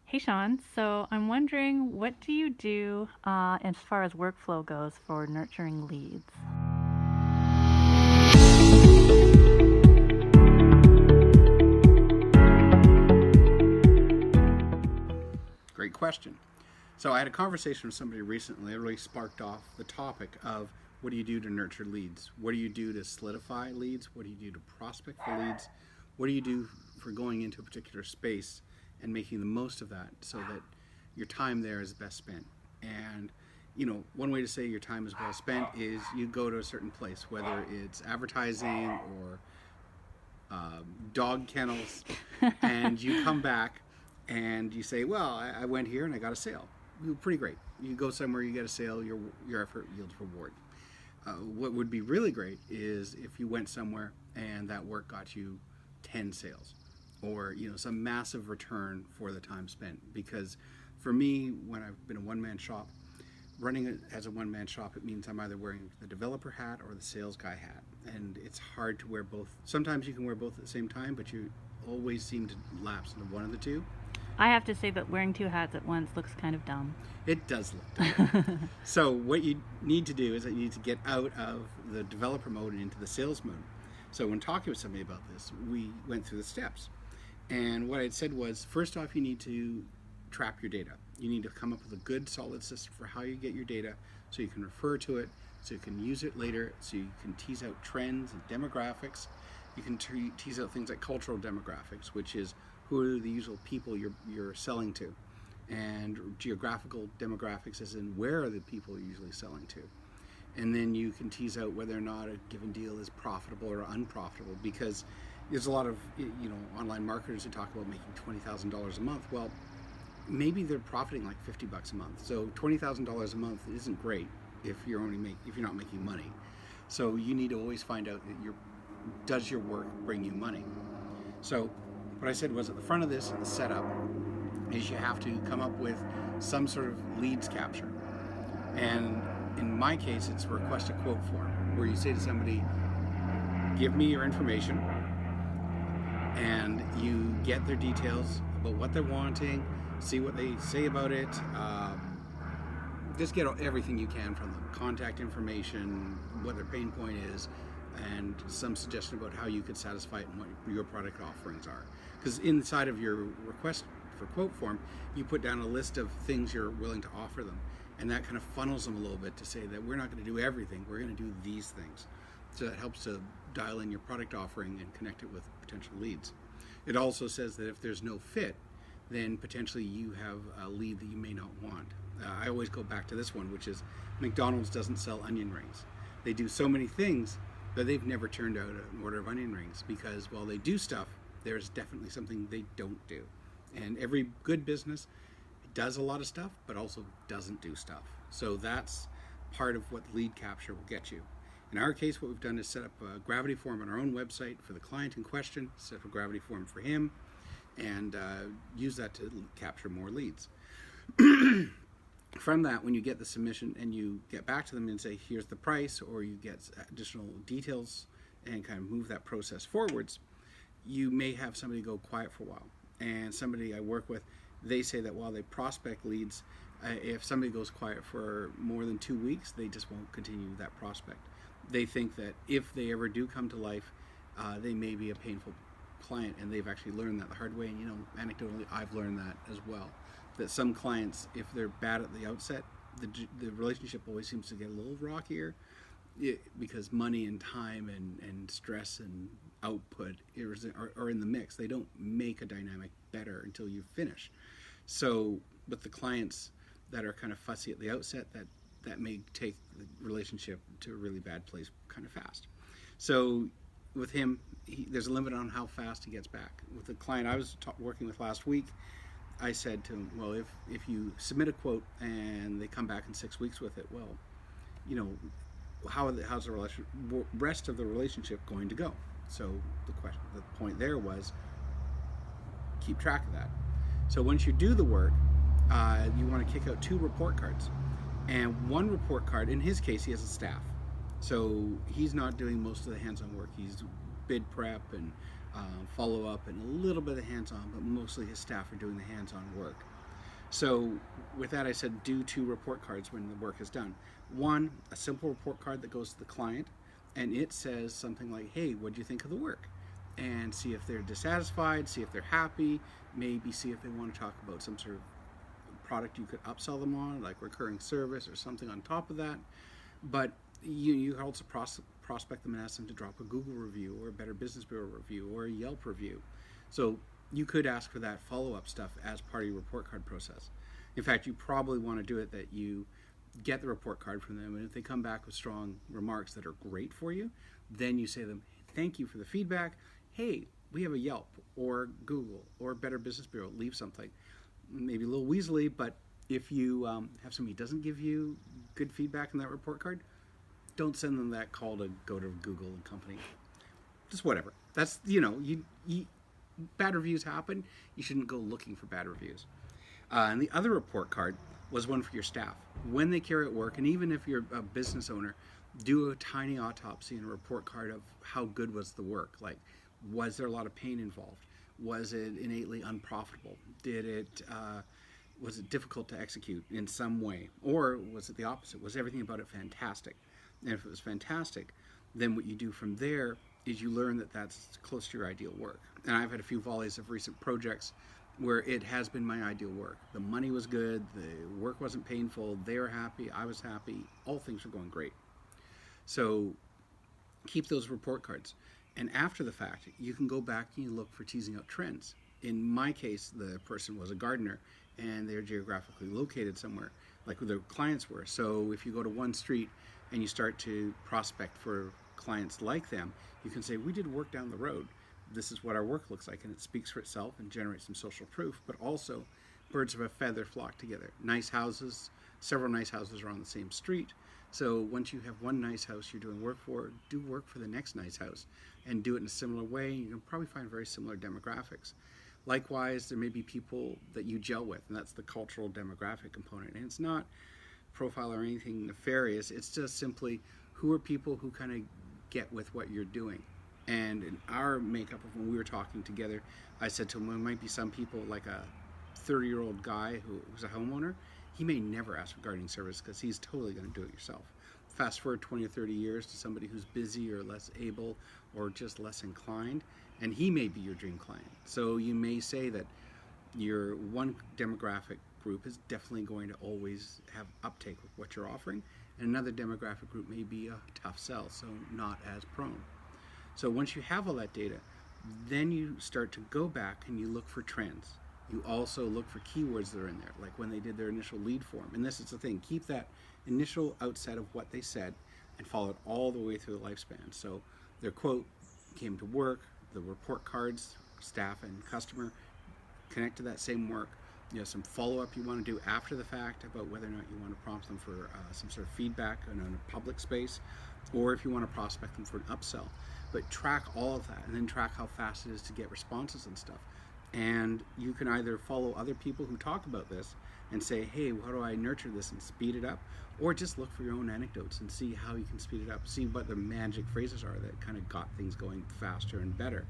Hey Sean, so I'm wondering, what do you do as far as workflow goes for nurturing leads? Great question. So I had a conversation with somebody recently that really sparked off the topic of what do you do to nurture leads? What do you do to solidify leads? What do you do to prospect for leads? What do you do for going into a particular space and making the most of that so that your time there is best spent? And one way to say your time is well spent is you go to a certain place, whether it's advertising or dog kennels, and you come back and you say, "Well, I went here and I got a sale." Pretty great. You go somewhere, you get a sale, your effort yields reward. What would be really great is if you went somewhere and that work got you 10 sales, or some massive return for the time spent. Because for me, when I've been a one-man shop, running it as a one-man shop, it means I'm either wearing the developer hat or the sales guy hat, and it's hard to wear both. Sometimes you can wear both at the same time, but you always seem to lapse into one of the two. I have to say that wearing two hats at once looks kind of dumb. It does look dumb. So what you need to do is that you need to get out of the developer mode and into the sales mode. So when talking with somebody about this, we went through the steps. And what I said was, first off, you need to trap your data. You need to come up with a good, solid system for how you get your data so you can refer to it, so you can use it later, so you can tease out trends and demographics. You can tease out things like cultural demographics, which is who are the usual people you're selling to, and geographical demographics, as in where are the people you're usually selling to. And then you can tease out whether or not a given deal is profitable or unprofitable, because there's a lot of online marketers who talk about making $20,000 a month. Well, maybe they're profiting like $50 a month. So $20,000 a month isn't great if you're not making money. So you need to always find out that does your work bring you money. So what I said was, at the front of this, the setup is you have to come up with some sort of leads capture. And in my case, it's a request a quote form, where you say to somebody, give me your information, and you get their details about what they're wanting, see what they say about it, just get everything you can from them. Contact information, what their pain point is, and some suggestion about how you could satisfy it and what your product offerings are. Because inside of your request for quote form, you put down a list of things you're willing to offer them, and that kind of funnels them a little bit to say that we're not going to do everything, we're going to do these things. So that helps to dial in your product offering and connect it with potential leads. It also says that if there's no fit, then potentially you have a lead that you may not want. I always go back to this one, which is McDonald's doesn't sell onion rings. They do so many things that they've never turned out an order of onion rings, because while they do stuff, there's definitely something they don't do. And every good business does a lot of stuff, but also doesn't do stuff. So that's part of what lead capture will get you. In our case, what we've done is set up a gravity form on our own website for the client in question, set up a gravity form for him, and use that to capture more leads. From that, when you get the submission and you get back to them and say, here's the price, or you get additional details and kind of move that process forwards, you may have somebody go quiet for a while. And somebody I work with, they say that while they prospect leads, if somebody goes quiet for more than 2 weeks, they just won't continue that prospect. They think that if they ever do come to life, they may be a painful client, and they've actually learned that the hard way. And anecdotally, I've learned that as well. That some clients, if they're bad at the outset, the relationship always seems to get a little rockier, because money and time and stress and output are in the mix. They don't make a dynamic better until you finish. So with the clients that are kind of fussy at the outset, that may take the relationship to a really bad place kind of fast. So with him, there's a limit on how fast he gets back. With the client I was working with last week, I said to him, well, if you submit a quote and they come back in 6 weeks with it, well, how's the rest of the relationship going to go? So the point there was, keep track of that. So once you do the work, you want to kick out 2 report cards. And one report card, in his case, he has a staff. So he's not doing most of the hands-on work. He's bid prep and follow-up and a little bit of hands-on, but mostly his staff are doing the hands-on work. So with that, I said do 2 report cards when the work is done. One, a simple report card that goes to the client, and it says something like, hey, what do you think of the work? And see if they're dissatisfied, see if they're happy, maybe see if they want to talk about some sort of product you could upsell them on, like recurring service or something on top of that. But you can also prospect them and ask them to drop a Google review or a Better Business Bureau review or a Yelp review. So you could ask for that follow-up stuff as part of your report card process. In fact, you probably want to do it that you get the report card from them, and if they come back with strong remarks that are great for you, then you say to them, thank you for the feedback. Hey, we have a Yelp or Google or Better Business Bureau. Leave something. Maybe a little weaselly, but if you have somebody who doesn't give you good feedback in that report card, don't send them that call to go to Google and company. Just whatever. That's, bad reviews happen. You shouldn't go looking for bad reviews. And the other report card was one for your staff. When they carry out work, and even if you're a business owner, do a tiny autopsy and a report card of how good was the work. Like, was there a lot of pain involved? Was it innately unprofitable? Was it difficult to execute in some way? Or was it the opposite? Was everything about it fantastic? And if it was fantastic, then what you do from there is you learn that that's close to your ideal work. And I've had a few volleys of recent projects where it has been my ideal work. The money was good, the work wasn't painful, they were happy, I was happy, all things were going great. So keep those report cards. And after the fact, you can go back and you look for teasing out trends. In my case, the person was a gardener and they're geographically located somewhere, like where their clients were. So if you go to one street and you start to prospect for clients like them, you can say, we did work down the road. This is what our work looks like, and it speaks for itself and generates some social proof, but also birds of a feather flock together. Nice houses, several nice houses are on the same street. So once you have one nice house you're doing work for, do work for the next nice house and do it in a similar way. You'll probably find very similar demographics. Likewise, there may be people that you gel with, and that's the cultural demographic component. And it's not profile or anything nefarious. It's just simply who are people who kind of get with what you're doing. And in our makeup of when we were talking together, I said to him, well, there might be some people like a 30-year-old guy who's a homeowner. He may never ask for gardening service because he's totally going to do it yourself. Fast forward 20 or 30 years to somebody who's busy or less able or just less inclined, and he may be your dream client. So you may say that your one demographic group is definitely going to always have uptake with what you're offering, and another demographic group may be a tough sell, so not as prone. So once you have all that data, then you start to go back and you look for trends. You also look for keywords that are in there, like when they did their initial lead form. And this is the thing, keep that initial outset of what they said and follow it all the way through the lifespan. So their quote, came to work, the report cards, staff and customer, connect to that same work. Some follow-up you want to do after the fact about whether or not you want to prompt them for some sort of feedback in a public space, or if you want to prospect them for an upsell. But track all of that, and then track how fast it is to get responses and stuff. And you can either follow other people who talk about this and say, hey, how do I nurture this and speed it up? Or just look for your own anecdotes and see how you can speed it up. See what the magic phrases are that kind of got things going faster and better.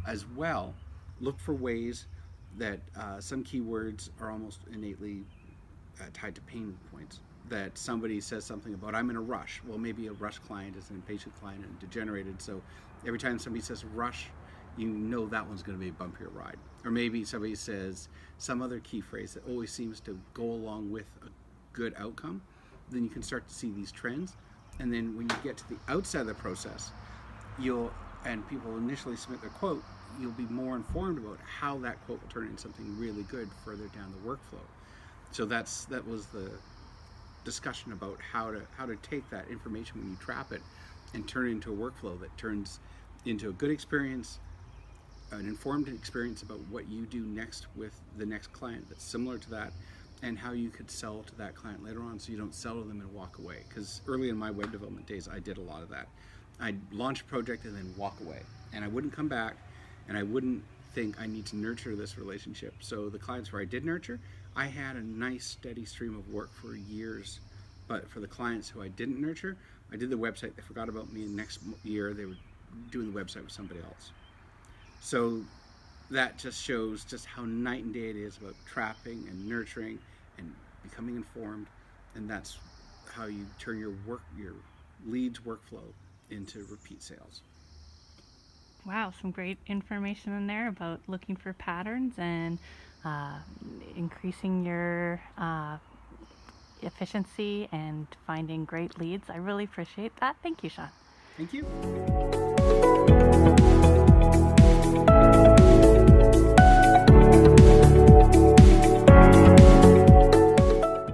As well, look for ways that some keywords are almost innately tied to pain points. That somebody says something about, I'm in a rush. Well, maybe a rush client is an impatient client and degenerated. So every time somebody says rush, you know that one's going to be a bumpier ride. Or maybe somebody says some other key phrase that always seems to go along with a good outcome. Then you can start to see these trends. And then when you get to the outside of the process, and people initially submit their quote, you'll be more informed about how that quote will turn into something really good further down the workflow. So that was the discussion about how to take that information when you trap it and turn it into a workflow that turns into a good experience, an informed experience about what you do next with the next client that's similar to that, and how you could sell to that client later on so you don't sell to them and walk away. Because early in my web development days, I did a lot of that. I'd launch a project and then walk away. And I wouldn't come back, and I wouldn't think I need to nurture this relationship. So the clients where I did nurture, I had a nice steady stream of work for years. But for the clients who I didn't nurture, I did the website, they forgot about me, and next year they were doing the website with somebody else. So that just shows just how night and day it is about trapping and nurturing and becoming informed, and that's how you turn your leads workflow into repeat sales. Wow, some great information in there about looking for patterns and uh, increasing your efficiency and finding great leads. I really appreciate that. Thank you, Sean. Thank you.